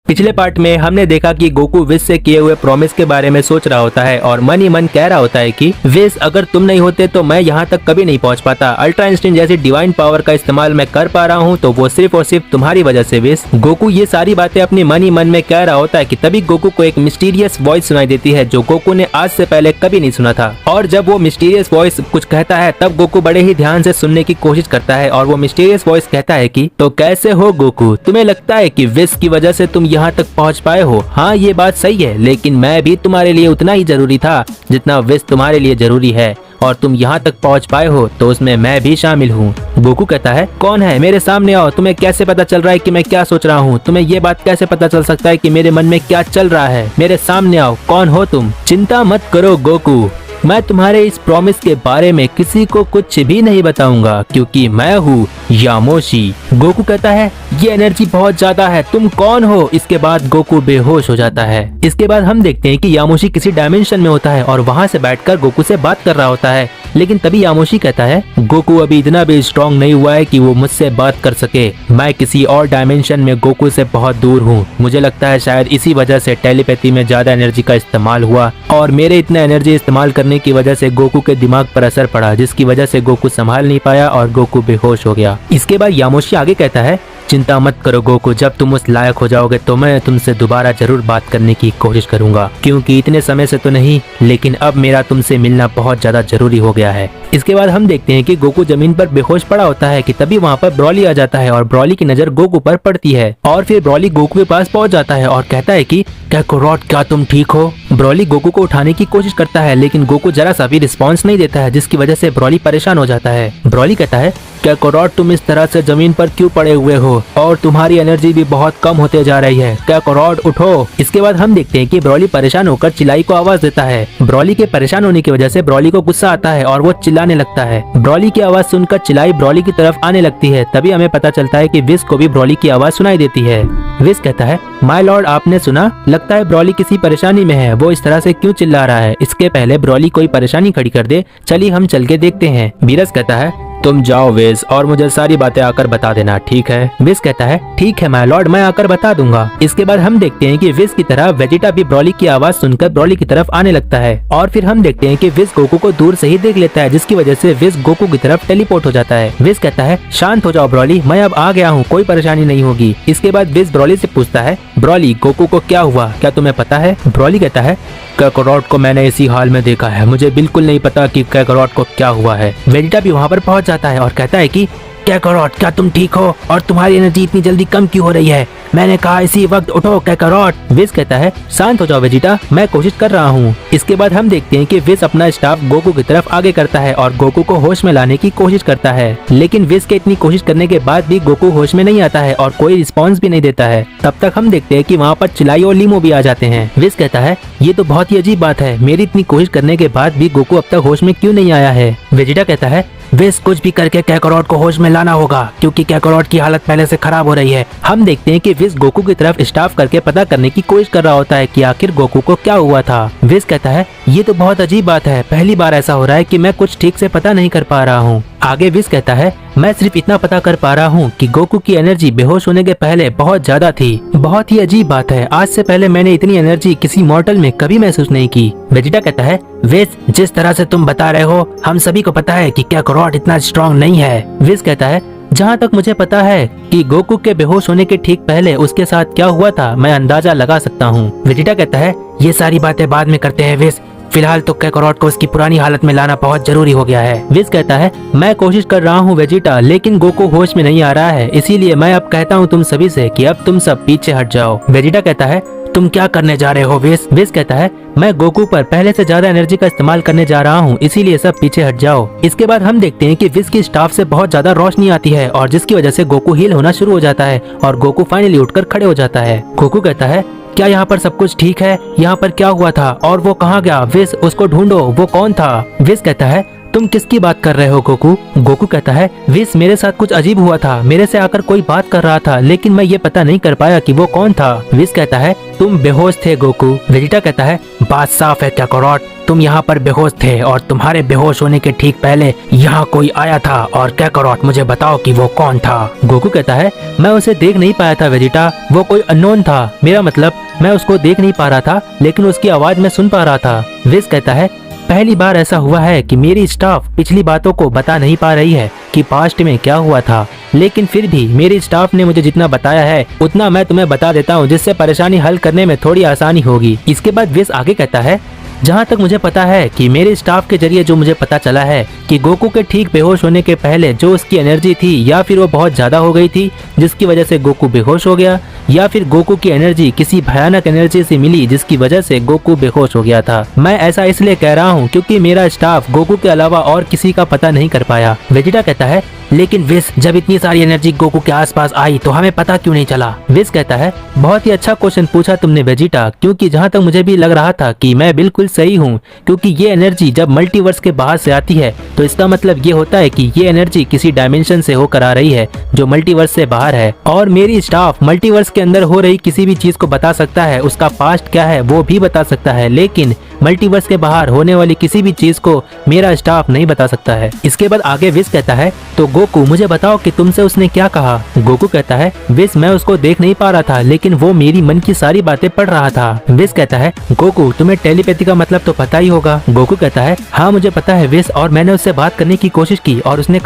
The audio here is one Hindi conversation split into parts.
पिछले पार्ट में हमने देखा कि गोकू विश से किए हुए प्रॉमिस के बारे में सोच रहा होता है और मन ही मन कह रहा होता है कि विश, अगर तुम नहीं होते तो मैं यहाँ तक कभी नहीं पहुँच पाता। अल्ट्रा इंस्टिंक्ट जैसी डिवाइन पावर का इस्तेमाल मैं कर पा रहा हूँ तो वो सिर्फ और सिर्फ तुम्हारी वजह से विश। गोकू ये सारी बातें अपनी मन ही मन में कह रहा होता है कि तभी गोकू को एक मिस्टीरियस वॉइस सुनाई देती है जो गोकू ने आज से पहले कभी नहीं सुना था। और जब वो मिस्टीरियस वॉइस कुछ कहता है तब गोकू बड़े ही ध्यान से सुनने की कोशिश करता है और वो मिस्टीरियस वॉइस कहता है कि तो कैसे हो गोकू, तुम्हें लगता है कि विश की वजह से तुम यहाँ तक पहुँच पाए हो? हाँ, ये बात सही है, लेकिन मैं भी तुम्हारे लिए उतना ही जरूरी था जितना विश तुम्हारे लिए जरूरी है और तुम यहाँ तक पहुँच पाए हो तो उसमें मैं भी शामिल हूँ। गोकू कहता है, कौन है? मेरे सामने आओ। तुम्हें कैसे पता चल रहा है कि मैं क्या सोच रहा हूँ? तुम्हें ये बात कैसे पता चल सकता है कि मेरे मन में क्या चल रहा है? मेरे सामने आओ, कौन हो तुम? चिंता मत करो गोकू, मैं तुम्हारे इस प्रॉमिस के बारे में किसी को कुछ भी नहीं बताऊंगा क्योंकि मैं हूँ यामोशी। गोकू कहता है, ये एनर्जी बहुत ज्यादा है, तुम कौन हो? इसके बाद गोकू बेहोश हो जाता है। इसके बाद हम देखते हैं कि यामोशी किसी डायमेंशन में होता है और वहाँ से बैठकर गोकू से बात कर रहा होता है। लेकिन तभी यामोशी कहता है, गोकू अभी इतना भी स्ट्रॉन्ग नहीं हुआ है कि वो मुझसे बात कर सके। मैं किसी और डायमेंशन में गोकू से बहुत दूर हूँ। मुझे लगता है शायद इसी वजह से टेलीपैथी में ज्यादा एनर्जी का इस्तेमाल हुआ और मेरे इतना एनर्जी इस्तेमाल करने की वजह से गोकू के दिमाग पर असर पड़ा, जिसकी वजह से गोकू संभाल नहीं पाया और गोकू बेहोश हो गया। इसके बाद यामोशी आगे कहता है, चिंता मत करो गोकू, जब तुम उस लायक हो जाओगे तो मैं तुमसे दोबारा जरूर बात करने की कोशिश करूंगा, क्योंकि इतने समय से तो नहीं, लेकिन अब मेरा तुमसे मिलना बहुत ज्यादा जरूरी हो गया है। इसके बाद हम देखते हैं कि गोकू जमीन पर बेहोश पड़ा होता है कि तभी वहाँ पर ब्रॉली आ जाता है और ब्रॉली की नजर गोकू पर पड़ती है और फिर ब्रॉली गोकू के पास पहुँच जाता है और कहता है कि कैकोरॉट, क्या तुम ठीक हो? ब्रॉली गोकू को उठाने की कोशिश करता है लेकिन गोकू जरा सा भी रिस्पॉन्स नहीं देता है, जिसकी वजह से ब्रॉली परेशान हो जाता है। ब्रॉली कहता है, कैकोरॉट, तुम इस तरह से जमीन पर क्यों पड़े हुए हो और तुम्हारी एनर्जी भी बहुत कम होते जा रही है, कैकोरॉट उठो। इसके बाद हम देखते हैं कि ब्रॉली परेशान होकर चिल्लाई को आवाज देता है। ब्रॉली के परेशान होने की वजह से ब्रॉली को गुस्सा आता है और वो चिल्लाने लगता है। ब्रॉली की आवाज सुनकर चिल्लाई ब्रॉली की तरफ आने लगती है। तभी हमें पता चलता है कि विश को भी ब्रॉली की आवाज सुनाई देती है। विश कहता है, माय लॉर्ड, आपने सुना? लगता है ब्रॉली किसी परेशानी में है, वो इस तरह से क्यों चिल्ला रहा है? इसके पहले ब्रॉली कोई परेशानी खड़ी कर दे, चलिए हम चल के देखते हैं। बीरस कहता है, तुम जाओ विश और मुझे सारी बातें आकर बता देना, ठीक है? विश कहता है, ठीक है माय लॉर्ड, मैं आकर बता दूंगा। इसके बाद हम देखते हैं कि विश की तरह वेजिटा भी ब्रॉली की आवाज सुनकर ब्रॉली की तरफ आने लगता है और फिर हम देखते हैं कि विश गोकू को दूर से ही देख लेता है, जिसकी वजह से विश गोकू की तरफ टेलीपोर्ट हो जाता है। विश कहता है, शांत हो जाओ ब्रॉली, मैं अब आ गया हूँ, कोई परेशानी नहीं होगी। इसके बाद विश ब्रॉली से पूछता है, ब्रॉली, गोकू को क्या हुआ, क्या तुम्हें पता है? ब्रॉली कहता है, कैकोरॉट को मैंने इसी हाल में देखा है, मुझे बिल्कुल नहीं पता कि कैकोरॉट को क्या हुआ है। वेजिटा भी वहाँ पर पहुँच जाता है और कहता है कि कैकोरॉट, क्या तुम ठीक हो और तुम्हारी एनर्जी इतनी जल्दी कम क्यों हो रही है? मैंने कहा इसी वक्त उठो कैकोरॉट। विश कहता है, शांत हो जाओ वेजिटा, मैं कोशिश कर रहा हूँ। इसके बाद हम देखते हैं कि विश अपना स्टाफ गोकू की तरफ आगे करता है और गोकू को होश में लाने की कोशिश करता है, लेकिन विश के इतनी कोशिश करने के बाद भी गोकू होश में नहीं आता है और कोई रिस्पॉन्स भी नहीं देता है। तब तक हम देखते हैं कि वहाँ पर चिलाई और लीमो भी आ जाते हैं। विश कहता है, ये तो बहुत ही अजीब बात है, मेरी इतनी कोशिश करने के बाद भी गोकू अब तक होश में क्यों नहीं आया है? वेजिटा कहता है, विश, कुछ भी करके कैकोरॉट को होश में लाना होगा क्योंकि कैकोरॉट की हालत पहले से खराब हो रही है। हम देखते हैं कि विश गोकू की तरफ स्टाफ करके पता करने की कोशिश कर रहा होता है कि आखिर गोकू को क्या हुआ था। विश कहता है, ये तो बहुत अजीब बात है, पहली बार ऐसा हो रहा है कि मैं कुछ ठीक से पता नहीं कर पा रहा हूँ। आगे विश कहता है, मैं सिर्फ इतना पता कर पा रहा हूँ कि गोकू की एनर्जी बेहोश होने के पहले बहुत ज्यादा थी। बहुत ही अजीब बात है, आज से पहले मैंने इतनी एनर्जी किसी मॉर्टल में कभी महसूस नहीं की। वेजिटा कहता है, विश, जिस तरह से तुम बता रहे हो हम सभी को पता है कि कैकोरॉट इतना स्ट्रॉन्ग नहीं है। विश कहता है, जहाँ तक मुझे पता है कि गोकू के बेहोश होने के ठीक पहले उसके साथ क्या हुआ था मैं अंदाजा लगा सकता हूँ। वेजिटा कहता है, ये सारी बातें बाद में करते हैं विश, फिलहाल तो कैकोरॉट को उसकी पुरानी हालत में लाना बहुत जरूरी हो गया है। विश कहता है, मैं कोशिश कर रहा हूँ वेजिटा, लेकिन गोकू होश में नहीं आ रहा है, इसीलिए मैं अब कहता हूँ तुम सभी से कि अब तुम सब पीछे हट जाओ। वेजिटा कहता है, तुम क्या करने जा रहे हो विश? विश कहता है, मैं गोकू पर पहले से ज्यादा एनर्जी का इस्तेमाल करने जा रहा हूँ, इसीलिए सब पीछे हट जाओ। इसके बाद हम देखते हैं कि विश की स्टाफ से बहुत ज्यादा रोशनी आती है और जिसकी वजह से गोकू हील होना शुरू हो जाता है और गोकू फाइनली उठकर खड़े हो जाता है। गोकू कहता है, क्या यहाँ पर सब कुछ ठीक है? यहाँ पर क्या हुआ था और वो कहाँ गया? विश, उसको ढूंढो, वो कौन था? विश कहता है, तुम किसकी बात कर रहे हो गोकू? गोकू कहता है, विश, मेरे साथ कुछ अजीब हुआ था, मेरे से आकर कोई बात कर रहा था लेकिन मैं ये पता नहीं कर पाया कि वो कौन था। विश कहता है, तुम बेहोश थे गोकू। वेजिटा कहता है, बात साफ है काकारोट, तुम यहाँ पर बेहोश थे और तुम्हारे बेहोश होने के ठीक पहले यहाँ कोई आया था। और काकारोट मुझे बताओ कि वो कौन था। गोकू कहता है मैं उसे देख नहीं पाया था वेजिटा, वो कोई अननोन था। मेरा मतलब मैं उसको देख नहीं पा रहा था लेकिन उसकी आवाज मैं सुन पा रहा था। विस कहता है पहली बार ऐसा हुआ है कि मेरी स्टाफ पिछली बातों को बता नहीं पा रही है कि पास्ट में क्या हुआ था, लेकिन फिर भी मेरी स्टाफ ने मुझे जितना बताया है उतना मैं तुम्हें बता देता हूँ, जिससे परेशानी हल करने में थोड़ी आसानी होगी। इसके बाद विस आगे कहता है जहाँ तक मुझे पता है कि मेरे स्टाफ के जरिए जो मुझे पता चला है कि गोकू के ठीक बेहोश होने के पहले जो उसकी एनर्जी थी या फिर वो बहुत ज्यादा हो गई थी जिसकी वजह से गोकू बेहोश हो गया, या फिर गोकू की एनर्जी किसी भयानक एनर्जी से मिली जिसकी वजह से गोकू बेहोश हो गया था। मैं ऐसा इसलिए कह रहा हूँ क्योंकि मेरा स्टाफ गोकू के अलावा और किसी का पता नहीं कर पाया। वेजिटा कहता है लेकिन विस जब इतनी सारी एनर्जी गोकू के आसपास आई तो हमें पता क्यों नहीं चला। विस कहता है बहुत ही अच्छा क्वेश्चन पूछा तुमने वेजिटा, क्योंकि जहाँ तक मुझे भी लग रहा था कि मैं बिल्कुल सही हूँ, क्योंकि ये एनर्जी जब मल्टीवर्स के बाहर से आती है तो इसका मतलब ये होता है कि ये एनर्जी किसी डायमेंशन से होकर आ रही है जो मल्टीवर्स से बाहर है। और मेरी स्टाफ मल्टीवर्स के अंदर हो रही किसी भी चीज को बता सकता है, उसका पास्ट क्या है वो भी बता सकता है, लेकिन मल्टीवर्स के बाहर होने वाली किसी भी चीज को मेरा स्टाफ नहीं बता सकता है। इसके बाद आगे विस कहता है तो गोकू मुझे बताओ कि तुमसे उसने क्या कहा। गोकू कहता है विस मैं उसको देख नहीं पा रहा था लेकिन वो मेरी मन की सारी बातें पढ़ रहा था। विस कहता है गोकू तुम्हें टेलीपैथी का मतलब तो पता ही होगा। गोकू कहता है हाँ मुझे पता है विस, और मैंने उससे बात करने की कोशिश की और उसने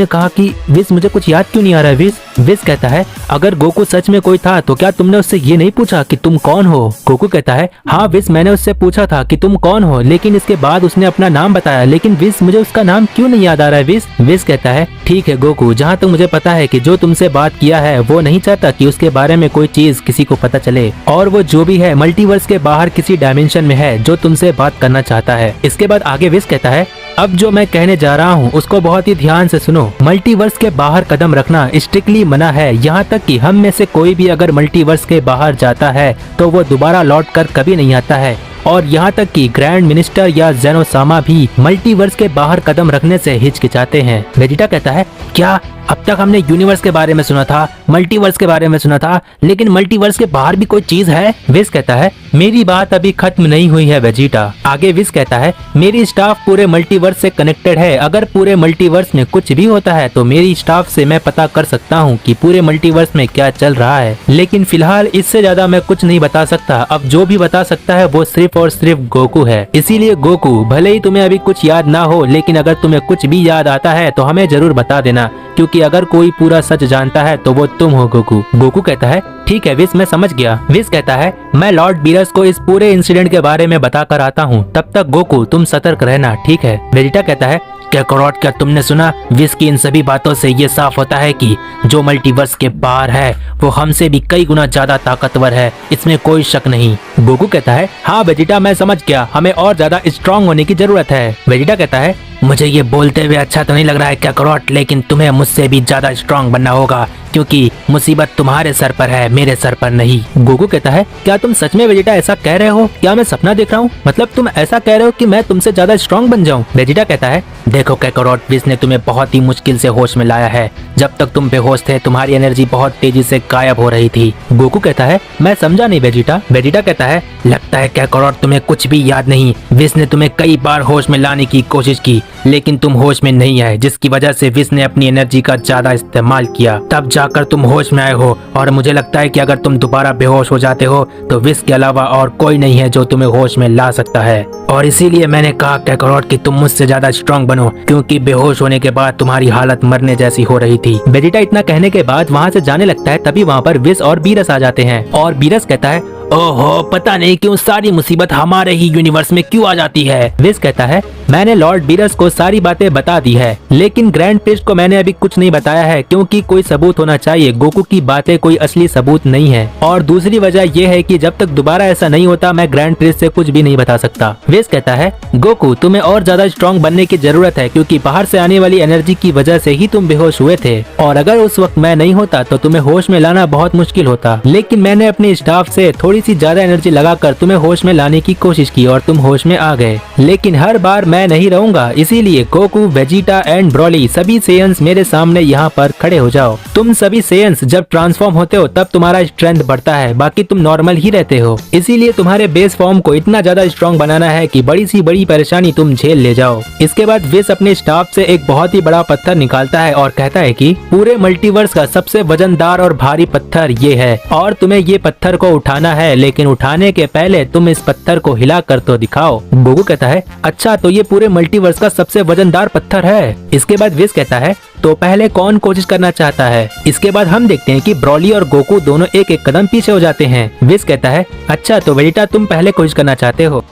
कहा कि विस मुझे कुछ याद क्यों नहीं आ रहा है विस। विस कहता है अगर गोकू सच में कोई था तो क्या तुमने उससे ये नहीं पूछा कि तुम कौन हो। गोकू कहता है हाँ विस मैंने उससे पूछा था कि तुम कौन हो, लेकिन इसके बाद उसने अपना नाम बताया, लेकिन विस मुझे उसका नाम क्यों नहीं याद आ रहा है विस। विस कहता है ठीक है गोकू, जहाँ तक मुझे पता है कि जो तुमसे बात किया है वो नहीं चाहता कि उसके बारे में कोई चीज किसी को पता चले, और वो जो भी है मल्टीवर्स के बाहर किसी डायमेंशन में है जो तुमसे बात करना चाहता है। इसके बाद आगे विस कहता है अब जो मैं कहने जा रहा हूँ उसको बहुत ही ध्यान से सुनो। मल्टीवर्स के बाहर कदम रखना स्ट्रिक्टली मना है, यहाँ तक कि हम में से कोई भी अगर मल्टीवर्स के बाहर जाता है तो वो दोबारा लौट कर कभी नहीं आता है, और यहाँ तक कि ग्रैंड मिनिस्टर या जेनोसामा भी मल्टीवर्स के बाहर कदम रखने से हिचकिचाते हैं। वेजिटा कहता है क्या अब तक हमने यूनिवर्स के बारे में सुना था, मल्टीवर्स के बारे में सुना था, लेकिन मल्टीवर्स के बाहर भी कोई चीज है। विस कहता है मेरी बात अभी खत्म नहीं हुई है वेजिटा। आगे विस कहता है मेरी स्टाफ पूरे मल्टीवर्स से कनेक्टेड है, अगर पूरे मल्टीवर्स में कुछ भी होता है तो मेरी स्टाफ से मैं पता कर सकता हूँ कि पूरे मल्टीवर्स में क्या चल रहा है, लेकिन फिलहाल इससे ज्यादा मैं कुछ नहीं बता सकता। अब जो भी बता सकता है वो सिर्फ और सिर्फ गोकू है। इसीलिए गोकू भले ही तुम्हें अभी कुछ याद ना हो, लेकिन अगर तुम्हें कुछ भी याद आता है तो हमें जरूर बता देना, क्योंकि अगर कोई पूरा सच जानता है तो वो तुम हो गोकू। गोकू कहता है ठीक है विस मैं समझ गया। विस कहता है मैं लॉर्ड बीरस को इस पूरे इंसिडेंट के बारे में बता कर आता हूँ, तब तक गोकू तुम सतर्क रहना ठीक है। वेजिटा कहता है काकारोट क्या तुमने सुना, विस की इन सभी बातों से ये साफ होता है कि जो मल्टीवर्स के बाहर है वो हमसे भी कई गुना ज्यादा ताकतवर है, इसमें कोई शक नहीं। गोकू कहता है हाँ वेजिटा मैं समझ गया, हमें और ज्यादा स्ट्रांग होने की जरूरत है। वेजिटा कहता है मुझे ये बोलते हुए अच्छा तो नहीं लग रहा है काकारोट, लेकिन तुम्हें मुझसे भी ज्यादा स्ट्रांग बनना होगा, क्योंकि मुसीबत तुम्हारे सर पर है मेरे सर पर नहीं। गोकू कहता है क्या तुम सच में वेजिटा ऐसा कह रहे हो, क्या मैं सपना देख रहा हूँ, मतलब तुम ऐसा कह रहे हो कि मैं तुमसे ज्यादा स्ट्रांग बन जाऊँ। वेजिटा कहता है देखो काकारोट विस ने तुम्हें बहुत ही मुश्किल से होश में लाया है, जब तक तुम बेहोश थे तुम्हारी एनर्जी बहुत तेजी से गायब हो रही थी। गोकू कहता है मैं समझा नहीं वेजिटा। वेजिटा कहता है लगता है काकारोट तुम्हें कुछ भी याद नहीं, विस ने तुम्हें कई बार होश में लाने की कोशिश की लेकिन तुम होश में नहीं आए, जिसकी वजह से विस ने अपनी एनर्जी का ज्यादा इस्तेमाल किया, तब जाकर तुम होश में आए हो, और मुझे लगता है कि अगर तुम दोबारा बेहोश हो जाते हो तो विस के अलावा और कोई नहीं है जो तुम्हें होश में ला सकता है, और इसीलिए मैंने कहा काकारोट कि तुम मुझसे ज्यादा स्ट्रांग बनो, क्योंकि बेहोश होने के बाद तुम्हारी हालत मरने जैसी हो रही थी। वेजिटा इतना कहने के बाद वहाँ से जाने लगता है, तभी वहाँ पर विस और बीरस आ जाते हैं, और बीरस कहता है ओहो पता नहीं क्यों सारी मुसीबत हमारे ही यूनिवर्स में क्यों आ जाती है। विस कहता है मैंने लॉर्ड बीरस को सारी बातें बता दी है, लेकिन ग्रैंड प्रिस्ट को मैंने अभी कुछ नहीं बताया है, क्योंकि कोई सबूत होना चाहिए, गोकू की बातें कोई असली सबूत नहीं है, और दूसरी वजह यह है कि जब तक दोबारा ऐसा नहीं होता मैं ग्रैंड प्रिस्ट से कुछ भी नहीं बता सकता। विस कहता है गोकू तुम्हें और ज्यादा स्ट्रांग बनने की जरूरत है, क्योंकि बाहर से आने वाली एनर्जी की वजह से ही तुम बेहोश हुए थे, और अगर उस वक्त मैं नहीं होता तो तुम्हें होश में लाना बहुत मुश्किल होता, लेकिन मैंने अपने स्टाफ से थोड़ी थोड़ी सी ज्यादा एनर्जी लगाकर तुम्हें होश में लाने की कोशिश की और तुम होश में आ गए, लेकिन हर बार मैं नहीं रहूंगा, इसीलिए गोकू, वेजिटा एंड ब्रोली सभी सेयंस मेरे सामने यहाँ पर खड़े हो जाओ। तुम सभी सेयंस जब ट्रांसफॉर्म होते हो तब तुम्हारा स्ट्रेंथ बढ़ता है, बाकी तुम नॉर्मल ही रहते हो। इसीलिए तुम्हारे बेस फॉर्म को इतना ज्यादा स्ट्रॉन्ग बनाना है कि बड़ी सी बड़ी परेशानी तुम झेल ले जाओ। इसके बाद विस अपने स्टाफ से एक बहुत ही बड़ा पत्थर निकालता है और कहता है कि पूरे मल्टीवर्स का सबसे वजनदार और भारी पत्थर ये है और तुम्हें ये पत्थर को उठाना है, लेकिन उठाने के पहले तुम इस पत्थर को हिला कर तो दिखाओ। गोकू कहता है अच्छा, तो ये पूरे मल्टीवर्स का सबसे वजनदार पत्थर है। इसके बाद विस कहता है तो पहले कौन कोशिश करना चाहता है। इसके बाद हम देखते हैं कि ब्रोली और गोकू दोनों एक एक कदम पीछे हो जाते हैं। विस कहता है अच्छा, तो वेजिटा तुम पहले कोशिश करना चाहते हो।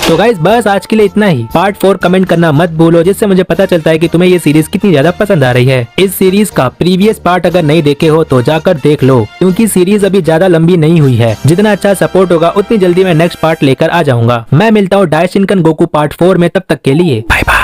तो गाइस बस आज के लिए इतना ही। पार्ट 4 कमेंट करना मत भूलो, जिससे मुझे पता चलता है कि तुम्हें ये सीरीज कितनी ज्यादा पसंद आ रही है। इस सीरीज का प्रीवियस पार्ट अगर नहीं देखे हो तो जाकर देख लो, क्योंकि सीरीज अभी ज्यादा लंबी नहीं हुई है। जितना अच्छा सपोर्ट होगा उतनी जल्दी मैं नेक्स्ट पार्ट लेकर आ जाऊंगा। मैं मिलता हूँ डायशिनकन गोकू पार्ट 4 में, तब तक के लिए बाय बाय।